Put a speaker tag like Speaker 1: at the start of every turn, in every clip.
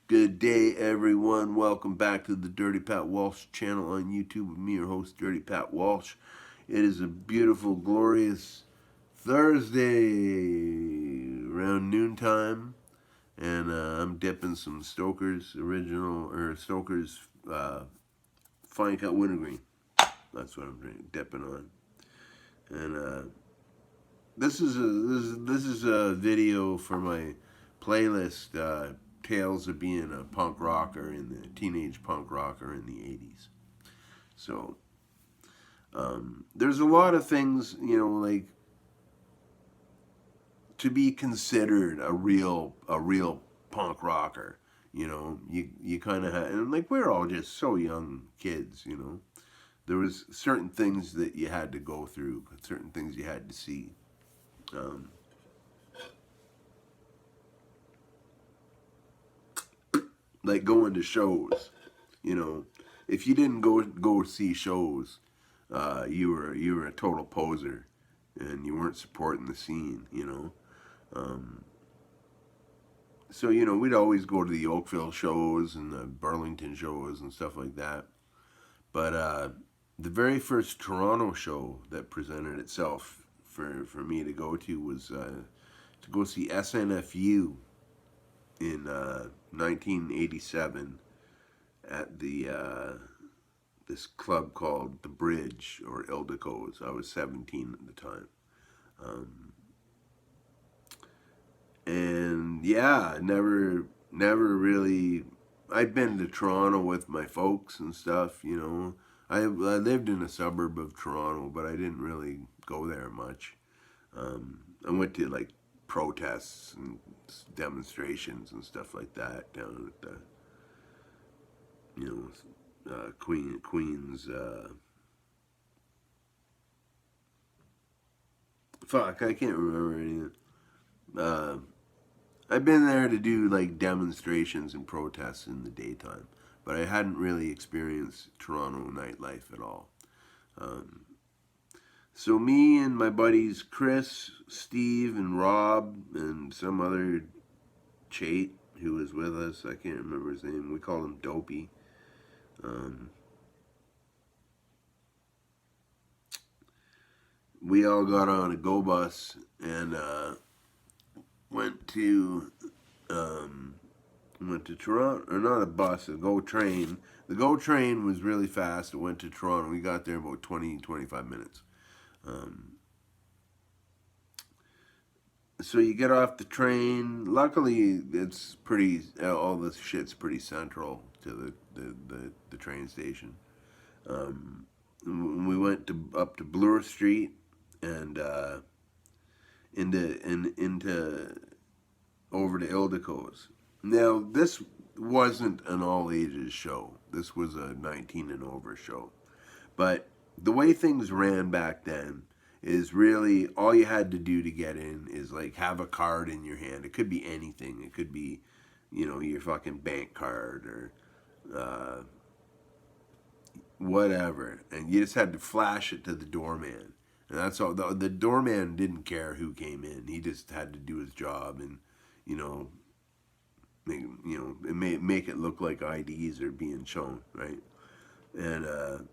Speaker 1: Good day, everyone. Welcome back to the Dirty Pat Walsh channel on YouTube with me, your host, Dirty Pat Walsh. It is a beautiful, glorious Thursday around noontime, and I'm dipping some Stoker's Fine Cut Wintergreen. That's what I'm dipping on. And this is a video for my playlist. Tales of being a punk rocker in the teenage punk rocker in the 80s. So there's a lot of things, like to be considered a real punk rocker. You kind of had, and like we're all just so young kids. There was certain things that you had to go through, certain things you had to see. Um, like going to shows. You know, if you didn't go see shows, you were a total poser, and you weren't supporting the scene. Um, so we'd always go to the Oakville shows and the Burlington shows and stuff like that. But the very first Toronto show that presented itself for me to go to was to go see SNFU in 1987 at the this club called the Bridge or Ildico's. I was 17 at the time, um, and yeah, never really. I've been to Toronto with my folks and stuff. I lived in a suburb of Toronto, but I didn't really go there much. I went to like protests and demonstrations and stuff like that down at the you Queens. Fuck, I can't remember any. Uh, I've been there to do like demonstrations and protests in the daytime, but I hadn't really experienced Toronto nightlife at all. Um, so me and my buddies Chris, Steve, and Rob, and some other Chate who was with us, I can't remember his name. We call him Dopey. Um, we all got on a go bus and went to um, went to Toronto, or not a bus, a GO train. The GO train was really fast. It went to Toronto. We got there in about 25 minutes. Um, so you get off the train. Luckily, it's pretty. All this shit's pretty central to the train station. Um, we went up to Bloor Street and into over to Ildico's. Now this wasn't an all ages show. This was a 19 and over show. But the way things ran back then is really all you had to do to get in is like have a card in your hand. It could be anything. It could be, your fucking bank card or whatever, and you just had to flash it to the doorman, and that's all. The doorman didn't care who came in; he just had to do his job, and you know, make it look like IDs are being shown, right? And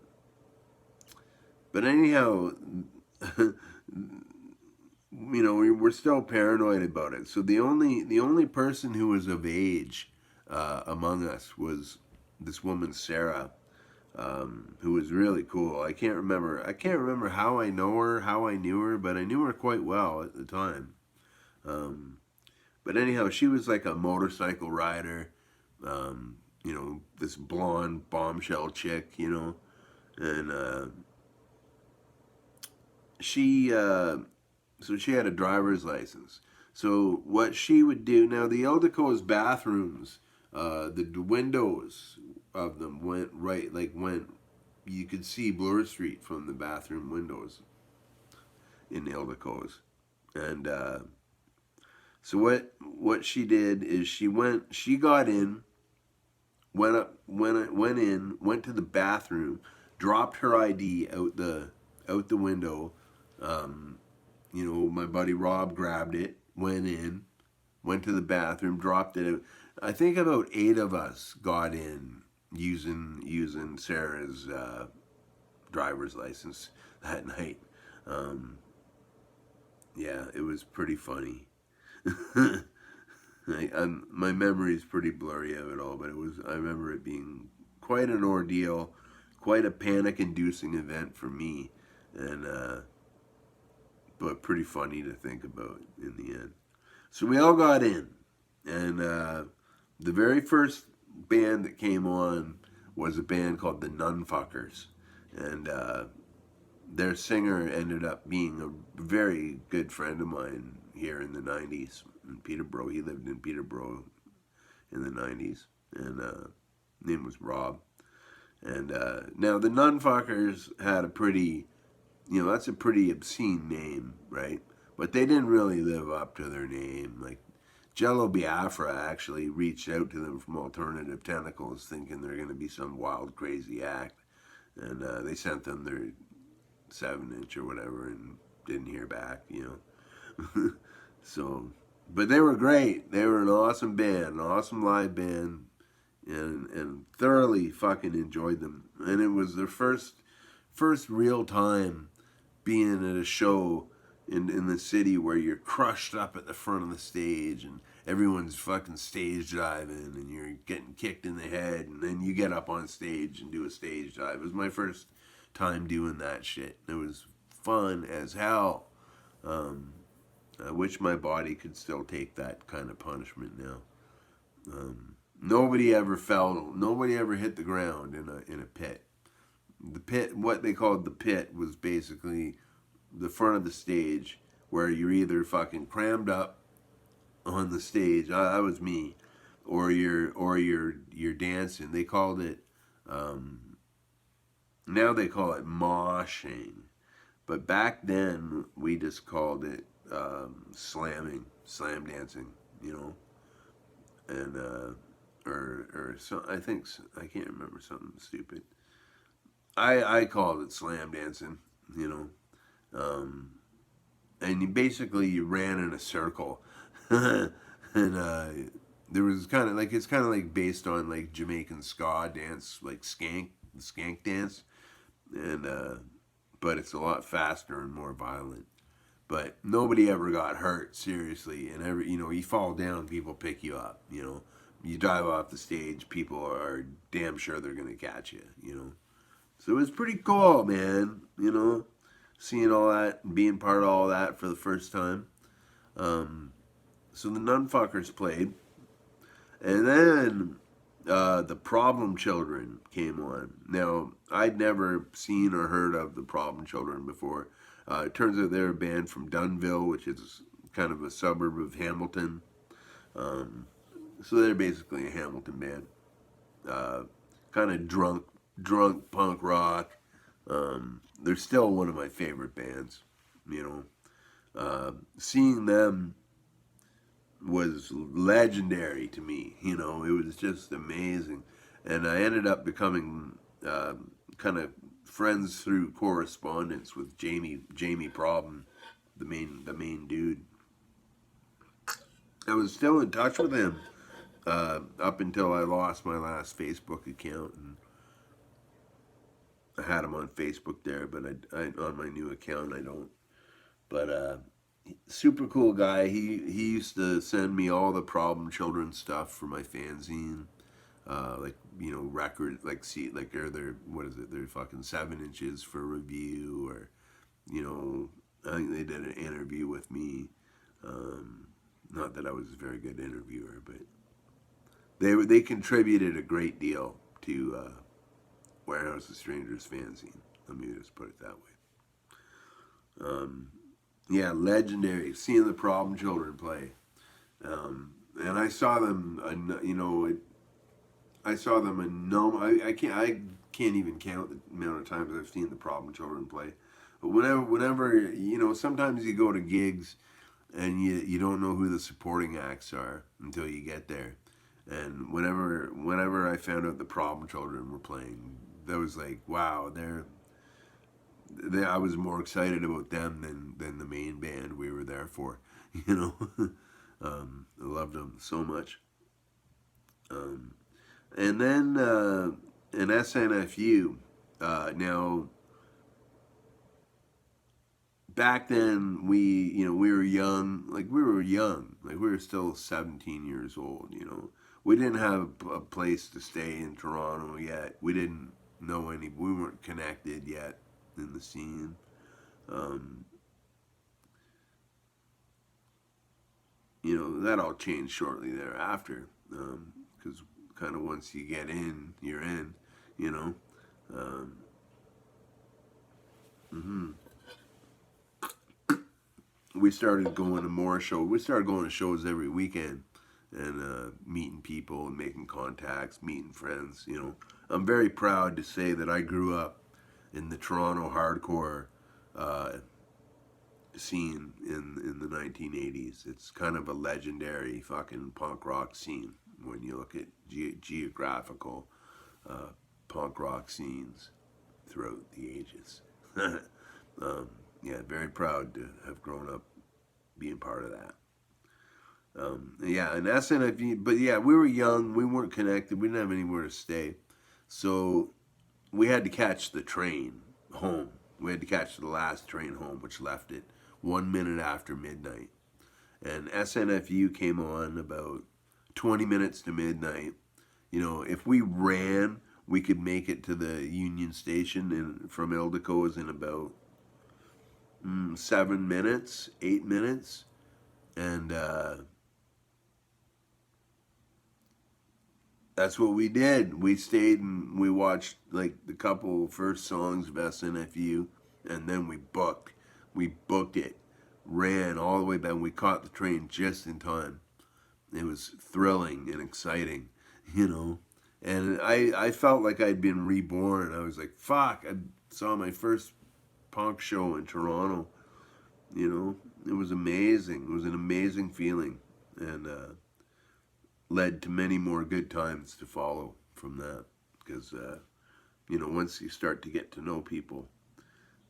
Speaker 1: but anyhow, we're still paranoid about it. So the only person who was of age among us was this woman Sarah, who was really cool. I can't remember how I know her, how I knew her, but I knew her quite well at the time. Um, but anyhow, she was like a motorcycle rider. This blonde bombshell chick. And she so she had a driver's license. So what she would do now, the Eldeco's bathrooms, the windows of them went right, like went. You could see Bloor Street from the bathroom windows in Eldeco's, and so what she did is she got in, went in, went to the bathroom, dropped her ID out the window. Um, my buddy Rob grabbed it, went in, went to the bathroom, dropped it out. I think about 8 of us got in using Sarah's driver's license that night. Um, yeah, it was pretty funny. My memory is pretty blurry of it all, but it was. I remember it being quite an ordeal, quite a panic-inducing event for me, and but pretty funny to think about in the end. So we all got in, and the very first band that came on was a band called the Nunfuckers, and their singer ended up being a very good friend of mine here in the '90s in Peterborough. He lived in Peterborough in the '90s, and name was Rob. And now the Nunfuckers had a pretty, that's a pretty obscene name, right? But they didn't really live up to their name. Like Jello Biafra actually reached out to them from Alternative Tentacles, thinking they're going to be some wild, crazy act, and they sent them their 7-inch or whatever, and didn't hear back. So, but they were great. They were an awesome band, an awesome live band, and thoroughly fucking enjoyed them. And it was their first real time being at a show in the city where you're crushed up at the front of the stage and everyone's fucking stage diving and you're getting kicked in the head and then you get up on stage and do a stage dive. It was my first time doing that shit. It was fun as hell. I wish my body could still take that kind of punishment now. Nobody ever fell. Nobody ever hit the ground in a pit. The pit, what they called the pit, was basically the front of the stage where you're either fucking crammed up on the stage. That was me, or you're dancing. They called it. Now they call it moshing, but back then we just called it slam dancing. And or so I think I can't remember something stupid. I called it slam dancing. You know, and you ran in a circle, and there was kind of like it's kind of like based on like Jamaican ska dance, like the skank dance, and but it's a lot faster and more violent. But nobody ever got hurt seriously, and you fall down, people pick you up. You drive off the stage, people are damn sure they're gonna catch you. So it was pretty cool, man. Seeing all that and being part of all that for the first time. So the Nunfuckers played, and then the Problem Children came on. Now, I'd never seen or heard of the Problem Children before. It turns out they're a band from Dunville, which is kind of a suburb of Hamilton. So they're basically a Hamilton band. Kind of drunk punk rock. They're still one of my favorite bands. Seeing them was legendary to me. It was just amazing, and I ended up becoming kind of friends through correspondence with Jamie Problem, the main dude. I was still in touch with him up until I lost my last Facebook account, and I had him on Facebook there, but I on my new account I don't. But super cool guy. He used to send me all the Problem Children stuff for my fanzine, like record like they're what is it? They're fucking 7 inches for review, or I think they did an interview with me. Not that I was a very good interviewer, but they contributed a great deal to Warehouse of Strangers fanzine. Let me just put it that way. Yeah, legendary. Seeing the Problem Children play, and I saw them. I saw them I can't even count the amount of times I've seen the Problem Children play. But whenever sometimes you go to gigs and you don't know who the supporting acts are until you get there. And whenever I found out the Problem Children were playing, that was like, wow, I was more excited about them than the main band we were there for. I loved them so much. And then in SNFU, now back then we were young, like we were still 17 years old. We didn't have a place to stay in Toronto yet. We didn't know any. We weren't connected yet in the scene. Um, that all changed shortly thereafter. Because kind of once you get in, you're in. You know. Um, hmm We started going to more shows. We started going to shows every weekend and meeting people and making contacts, meeting friends. I'm very proud to say that I grew up in the Toronto hardcore uh, scene in the 1980s. It's kind of a legendary fucking punk rock scene when you look at geographical uh, punk rock scenes throughout the ages. Yeah, very proud to have grown up being part of that. Yeah, and SNFU, but yeah, we were young, we weren't connected, we didn't have anywhere to stay. So we had to catch the train home. We had to catch the last train home, which left it 1 minute after midnight. And SNFU came on about 20 minutes to midnight. If we ran, we could make it to the Union Station from Ildiko's in about 7 minutes, 8 minutes. And that's what we did. We stayed and we watched like the couple first songs of SNFU, and then we booked. We booked it, ran all the way back. We caught the train just in time. It was thrilling and exciting, you know. And I felt like I'd been reborn. I was like, fuck, I saw my first punk show in Toronto, you know. It was amazing. It was an amazing feeling. And led to many more good times to follow from that. Because, once you start to get to know people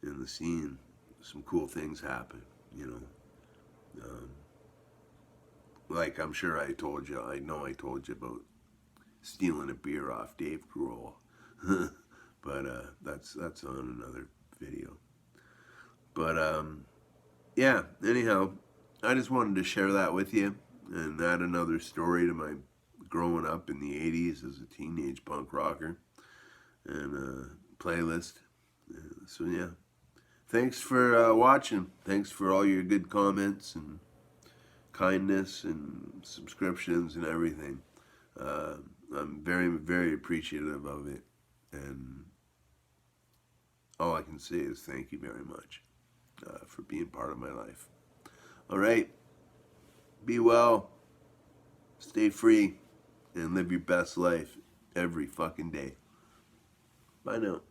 Speaker 1: in the scene, some cool things happen, you know. Like I'm sure I know I told you about stealing a beer off Dave Grohl. But that's on another video. But yeah, anyhow, I just wanted to share that with you and add another story to my growing up in the 80's as a teenage punk rocker and playlist. So yeah, thanks for watching. Thanks for all your good comments and kindness and subscriptions and everything. Uh, I'm very, very appreciative of it. And all I can say is thank you very much for being part of my life. All right. Be well. Stay free. And live your best life every fucking day. Bye now.